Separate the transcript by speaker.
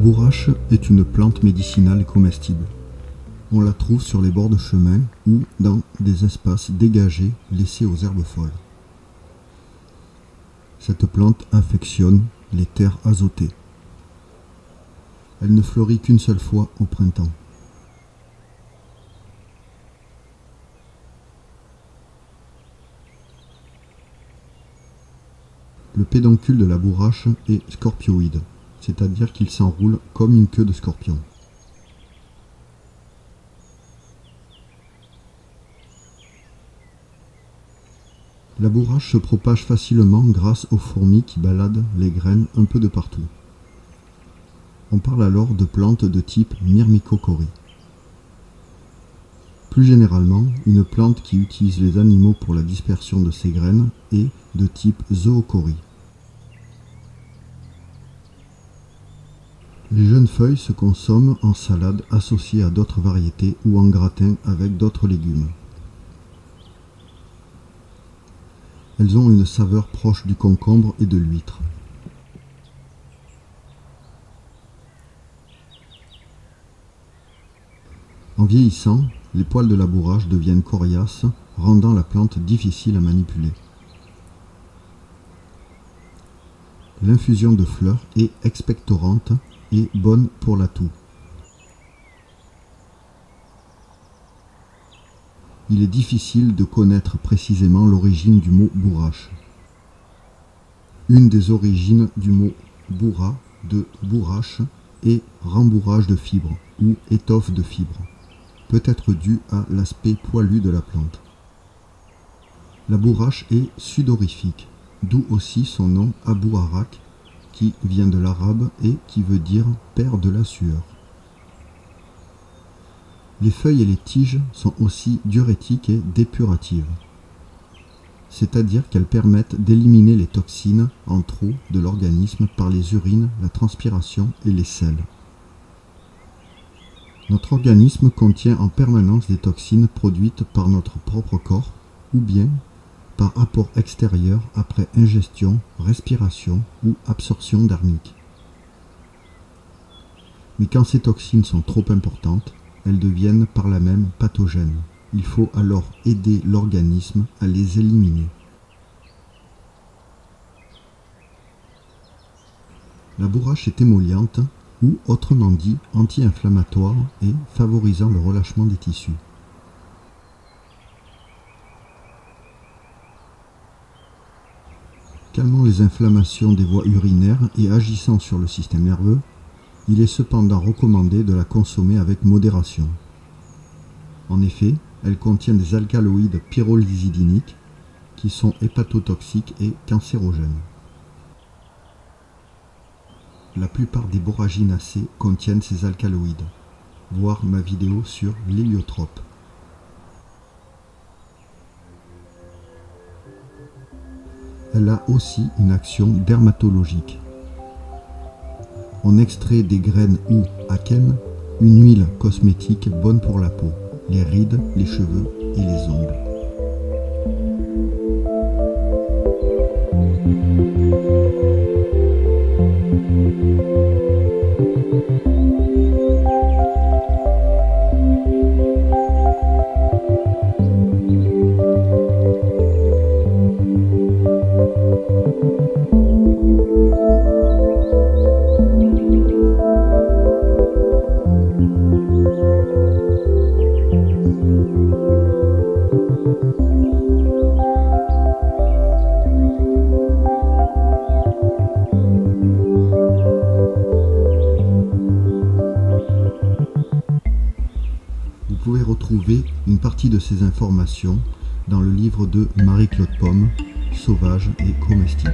Speaker 1: bourrache est une plante médicinale comestible. On la trouve sur les bords de chemin ou dans des espaces dégagés laissés aux herbes folles. Cette plante affectionne les terres azotées. Elle ne fleurit qu'une seule fois au printemps. Le pédoncule de la bourrache est scorpioïde, c'est-à-dire qu'il s'enroule comme une queue de scorpion. La bourrache se propage facilement grâce aux fourmis qui baladent les graines un peu de partout. On parle alors de plantes de type myrmicocorie. Plus généralement, une plante qui utilise les animaux pour la dispersion de ses graines est de type zoocorie. Les jeunes feuilles se consomment en salade associées à d'autres variétés ou en gratin avec d'autres légumes. Elles ont une saveur proche du concombre et de l'huître. En vieillissant, les poils de la bourrache deviennent coriaces, rendant la plante difficile à manipuler. L'infusion de fleurs est expectorante et bonne pour la toux. Il est difficile de connaître précisément l'origine du mot bourrache. Une des origines du mot bourra, de bourrache, est rembourrage de fibres ou étoffe de fibres, peut être due à l'aspect poilu de la plante. La bourrache est sudorifique, d'où aussi son nom Abou Arak, qui vient de l'arabe et qui veut dire père de la sueur. Les feuilles et les tiges sont aussi diurétiques et dépuratives, c'est-à-dire qu'elles permettent d'éliminer les toxines en trop de l'organisme par les urines, la transpiration et les selles. Notre organisme contient en permanence des toxines produites par notre propre corps ou bien par apport extérieur après ingestion, respiration ou absorption dermique. Mais quand ces toxines sont trop importantes, elles deviennent par là même pathogènes. Il faut alors aider l'organisme à les éliminer. La bourrache est émolliente ou autrement dit anti-inflammatoire et favorisant le relâchement des tissus. Calmant les inflammations des voies urinaires et agissant sur le système nerveux, il est cependant recommandé de la consommer avec modération. En effet, elle contient des alcaloïdes pyrrolizidiniques qui sont hépatotoxiques et cancérogènes. La plupart des borraginacées contiennent ces alcaloïdes. Voir ma vidéo sur l'héliotrope. Elle a aussi une action dermatologique. On extrait des graines ou akènes une huile cosmétique bonne pour la peau, les rides, les cheveux et les ongles. Vous pouvez retrouver une partie de ces informations dans le livre de Marie-Claude Pomme, Sauvage et comestible.